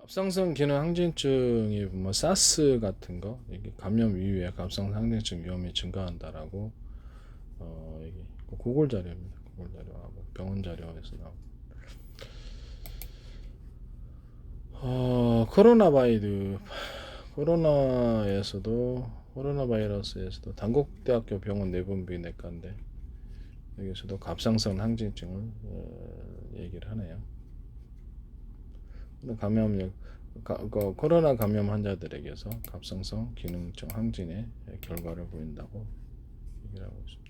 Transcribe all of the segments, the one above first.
갑상선 기능 항진증이 뭐 사스 같은 거 이게 감염 이후에 갑상선 항진증 위험이 증가한다라고 이게 구글 자료입니다. 구글 자료하고 병원 자료에서 나온. 코로나 바이러스에서도 단국대학교 병원 내분비내과인데 여기서도 갑상선 항진증을 얘기를 하네요. 감염력 코로나 감염 환자들에게서 갑상선 기능성 항진의 결과를 보인다고 얘기를 하고 있습니다.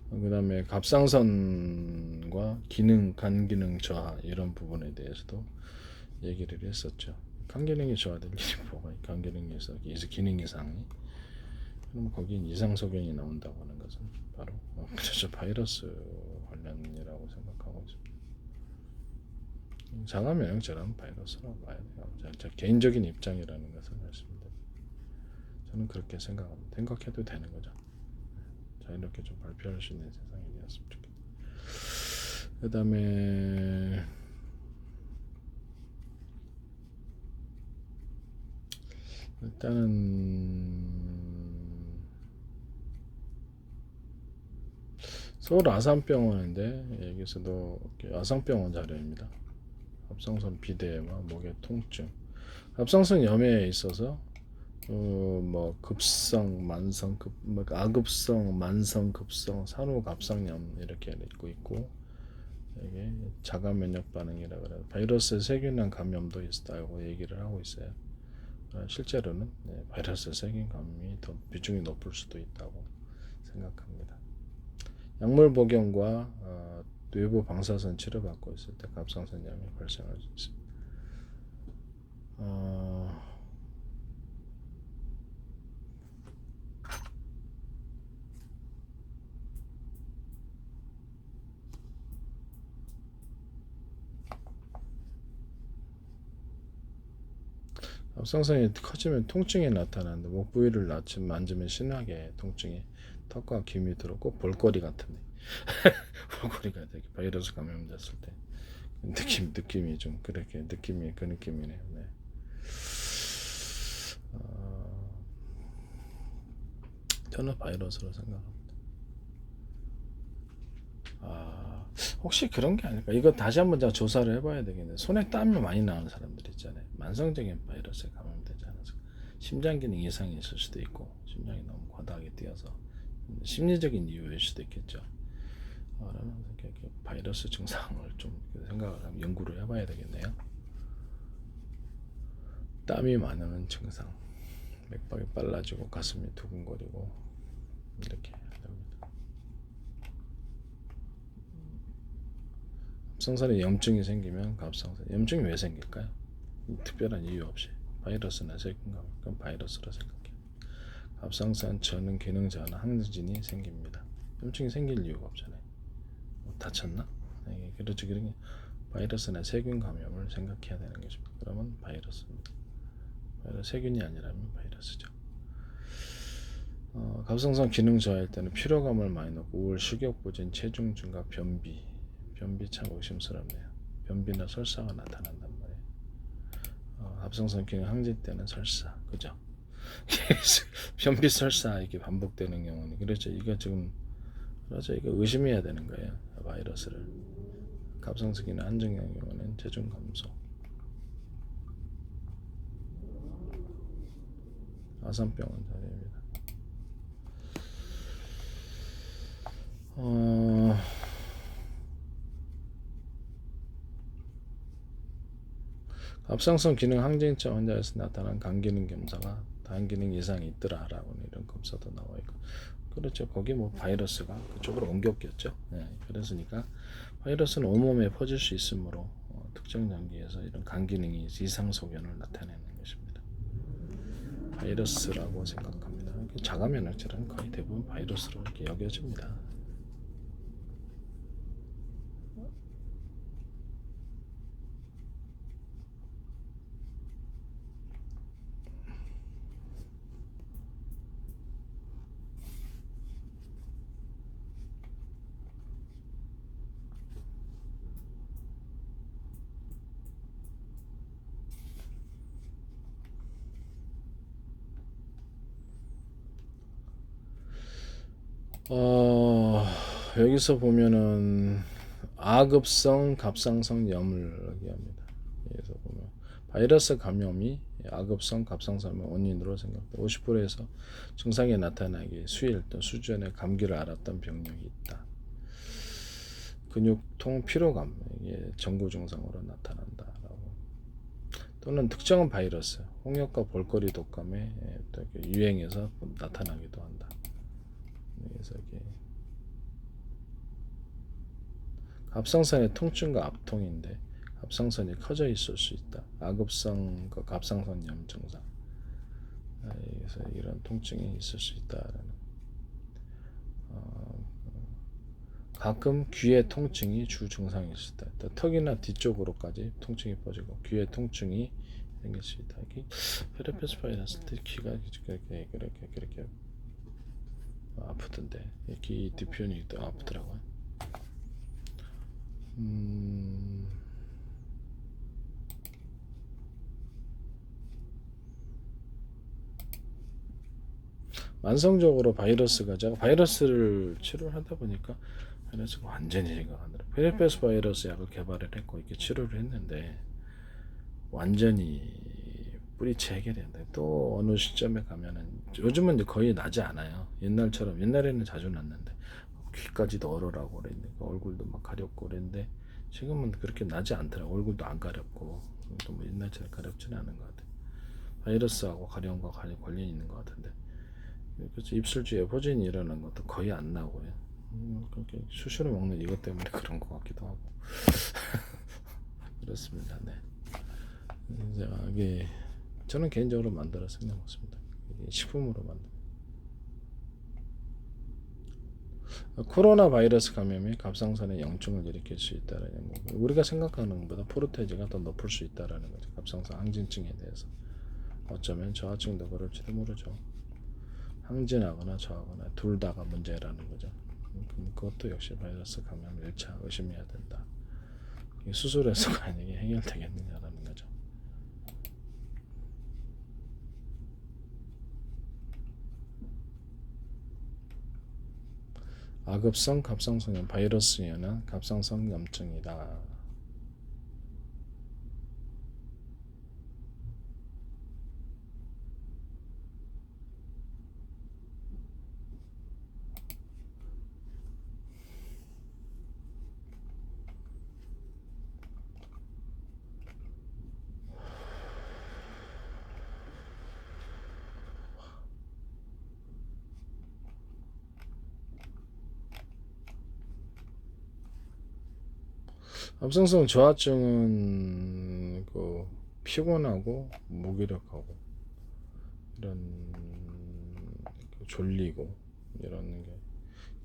그 다음에 갑상선과 간 기능 저하 이런 부분에 대해서도 얘기를 했었죠. 간 기능이 저하될 일이 뭐가 간 기능에서 기능 이상이 그럼 거긴 이상 소견이 나온다고 하는 것은 바로 그래서 바이러스 관련이라고 생각하고 있습니다. 자가 면역질환 바이러스라고 봐야 돼요. 제 개인적인 입장이라는 것을 말씀드립니다. 저는 그렇게 생각해도 되는 거죠. 이렇게 좀 발표할 수 있는 세상이 되었으면 좋겠다. 그 다음에 일단은 서울 아산병원인데 여기서도 아산병원 자료입니다. 갑상선 비대와 목의 통증, 갑상선 염해에 있어서 뭐 급성, 만성, 아급성, 만성, 급성, 산후갑상염 이렇게 있고 이게 자가 면역 반응이라 그래요. 바이러스 세균형 감염도 있다고 얘기를 하고 있어요. 실제로는 바이러스 세균 감염이 더 비중이 높을 수도 있다고 생각합니다. 약물 복용과 외부 방사선 치료받고 있을 때 갑상선염이 발생할 수 있습니다. 갑상선이 커지면 통증이 나타나는데 목 부위를 만지면 심하게 통증이 턱과 귀 밑으로 꼭 볼거리 같은데 볼거리가 되게 바이러스 감염됐을 때 느낌이 좀 그렇게 그 느낌이네요. 네. 저는 바이러스로 생각합니다. 혹시 그런 게 아닐까? 이거 다시 한번 제가 조사를 해봐야 되겠네. 손에 땀이 많이 나는 사람들 있잖아요. 만성적인 바이러스에 감염되지 않아서 심장 기능 이상이 있을 수도 있고 심장이 너무 과다하게 뛰어서 심리적인 이유일 수도 있겠죠. 라는 바이러스 증상을 좀 생각을 하면 연구를 해봐야 되겠네요. 땀이 많은 증상, 맥박이 빨라지고 가슴이 두근거리고 이렇게 됩니다. 갑상선에 염증이 생기면 염증이 왜 생길까요? 특별한 이유 없이 바이러스나 세균감, 그럼 바이러스로 생각해요. 갑상선 저는 기능 저하나 항진이 생깁니다. 염증이 생길 이유가 없잖아요. 다쳤나? 그렇죠. 그러니 바이러스나 세균 감염을 생각해야 되는 것입니다. 그러면 바이러스입니다. 세균이 아니라면 바이러스죠. 갑상선 기능 저하일 때는 피로감을 많이 느끼고 우울, 식욕부진, 체중 증가, 변비 참 의심스럽네요. 변비나 설사가 나타난단 말이에요. 갑상선 기능 항진 때는 설사, 그죠? 변비 설사 이게 반복되는 경우는 그렇죠. 이거 의심해야 되는 거예요. 바이러스를. 갑상선 기능 안정형 경우는 체중 감소. 아산병원 자료입니다. 갑상선 기능 항진증 환자에서 나타난 간 기능 검사가 간 기능 이상이 있더라라고 이런 검사도 나와 있고 그렇죠. 거기 뭐 바이러스가 그쪽으로 옮겼겠죠. 네, 그랬으니까 바이러스는 온몸에 퍼질 수 있으므로 특정 단계에서 이런 간 기능이 이상 소견을 나타내는 것입니다. 바이러스라고 생각합니다. 자가 면역질환은 거의 대부분 바이러스로 이렇게 여겨집니다. 여기서 보면은 아급성 갑상선 염을 얘기합니다. 여기서 보면 바이러스 감염이 아급성 갑상선 원인으로 생각돼 50%에서 증상이 나타나기 수일 또는 수준의 감기를 앓았던 병력이 있다. 근육통, 피로감 이게 전구 증상으로 나타난다라고. 또는 특정한 바이러스, 홍역과 볼거리 독감에 유행해서 나타나기도 한다. 그래서 이게 갑상선의 통증과 압통인데 갑상선이 커져 있을 수 있다. 아급성 갑상선염 증상. 그래서 이런 통증이 있을 수 있다라는. 가끔 귀의 통증이 주 증상일 수 있다. 또 턱이나 뒤쪽으로까지 통증이 퍼지고 귀의 통증이 생길 수 있다. 페르페스 바이러스 때 귀가 그렇게 아프던데 귀 뒤편이 또 아프더라고요. 만성적으로 바이러스가 제가 바이러스를 치료를 하다 보니까 바이러스가 완전히 생각하더라. 페르페스 바이러스 약을 개발을 했고 이렇게 치료를 했는데 완전히 뿌리채 해결이 안 돼. 또 어느 시점에 가면은 요즘은 이제 거의 나지 않아요. 옛날처럼 옛날에는 자주 났는데 귀까지도 얼으라고 그랬는데 얼굴도 막 가렵고 그랬는데 지금은 그렇게 나지 않더라고. 얼굴도 안 가렵고 또 뭐 옛날처럼 가렵지는 않은 것 같아. 바이러스하고 가려움과 관련이 있는 것 같은데. 그래서 입술주에 포진이 일어나는 것도 거의 안 나오고요. 그렇게 수시로 먹는 이것 때문에 그런 것 같기도 하고 그렇습니다. 네. 이게 저는 개인적으로 만들어서 그냥 먹습니다. 식품으로 만든. 코로나 바이러스 감염이 갑상선에 염증을 일으킬 수 있다라는 거. 우리가 생각하는 것보다 포르테지가 더 높을 수 있다라는 거죠. 갑상선 항진증에 대해서. 어쩌면 저하증도 그럴지도 모르죠. 항진하거나 저하거나 둘 다가 문제라는 거죠. 그것도 역시 바이러스 감염 1차 의심해야 된다. 수술해서가 아니게 해결되겠느냐라는 거죠. 아급성 갑상선염 바이러스에 의한 갑상선 염증이다. 갑상선 저하증은 피곤하고 무기력하고 이런 졸리고 이런 게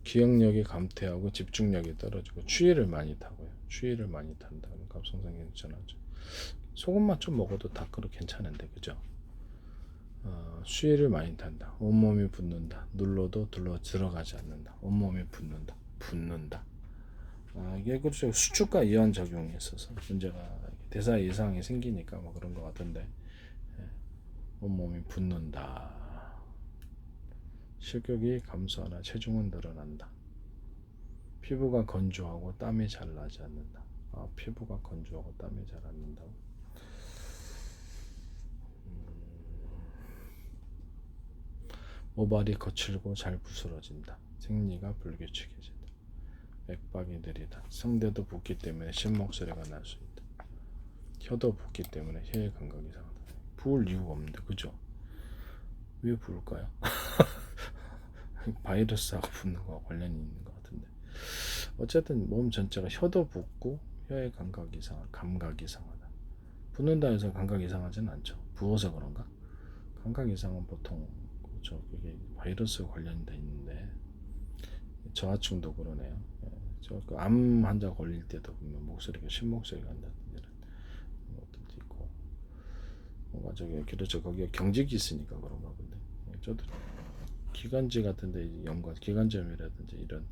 기억력이 감퇴하고 집중력이 떨어지고 추위를 많이 타고요. 추위를 많이 탄다면 갑상선 괜찮아져. 소금만 좀 먹어도 다 그렇게 괜찮은데 그죠? 추위를 많이 탄다. 온몸이 붓는다. 눌러도 들어가지 않는다. 온몸이 붓는다. 이게 그렇죠. 수축과 이완 작용이 있어서 문제가 대사 이상이 생기니까 뭐 그런 것 같은데 온몸이 붓는다. 식욕이 감소하나 체중은 늘어난다. 피부가 건조하고 땀이 잘 나지 않는다. 피부가 건조하고 땀이 잘 안 난다고? 모발이 거칠고 잘 부스러진다. 생리가 불규칙해진다. 맥박이 느리다. 성대도 붓기 때문에 신목소리가 날 수 있다. 혀도 붓기 때문에 혀의 감각이 이상하다. 부을 이유가 없는데 그죠? 왜 부을까요? 바이러스하고 붓는 거와 관련이 있는 것 같은데 어쨌든 몸 전체가 혀도 붓고 혀의 감각이 이상하다. 붓는다 해서 감각이 이상하지는 않죠. 부어서 그런가? 감각 이상은 보통 그렇죠. 그게 바이러스 관련이 돼 있는데 저하증도 그러네요. 암 환자 걸릴 때도 보면 목소리가 신목소리가 난다든지 이런 것들도 있고 뭔가 그렇죠. 거기에 경직이 있으니까 그런가 본데 저도 기관지 같은데 기관지염이라든지 이런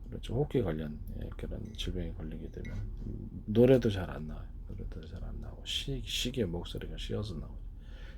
그렇죠. 호흡기 관련 그런 질병에 걸리게 되면 노래도 잘 안 나와요. 노래도 잘 안 나오고 시기에 목소리가 쉬어서 나오죠.